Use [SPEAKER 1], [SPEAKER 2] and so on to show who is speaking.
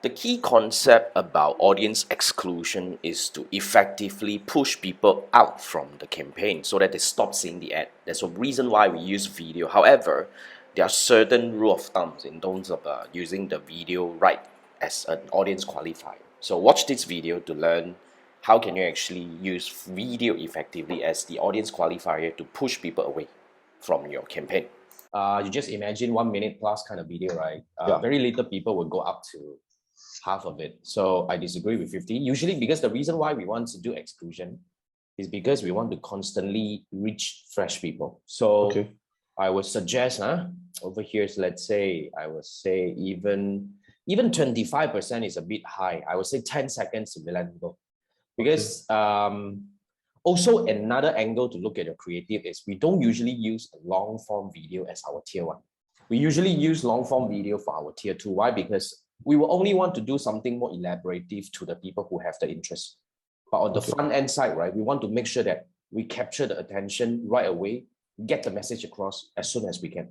[SPEAKER 1] The key concept about audience exclusion is to effectively push people out from the campaign so that they stop seeing the ad. There's a reason why we use video. However, there are certain rule of thumbs in terms of using the video right as an audience qualifier. So watch this video to learn how can you actually use video effectively as the audience qualifier to push people away from your campaign.
[SPEAKER 2] You just imagine 1 minute plus kind of video, right?
[SPEAKER 1] Yeah.
[SPEAKER 2] Very little people will go up to half of it. So I disagree with 50. Usually because the reason why we want to do exclusion is because we want to constantly reach fresh people. So I would suggest, over here, let's say, I would say even 25% is a bit high. I would say 10 seconds to Milan. Because also another angle to look at your creative is we don't usually use a long form video as our tier 1. We usually use long form video for our tier 2. Why? Because we will only want to do something more elaborative to the people who have the interest. But on the front end side, right, we want to make sure that we capture the attention right away, get the message across as soon as we can.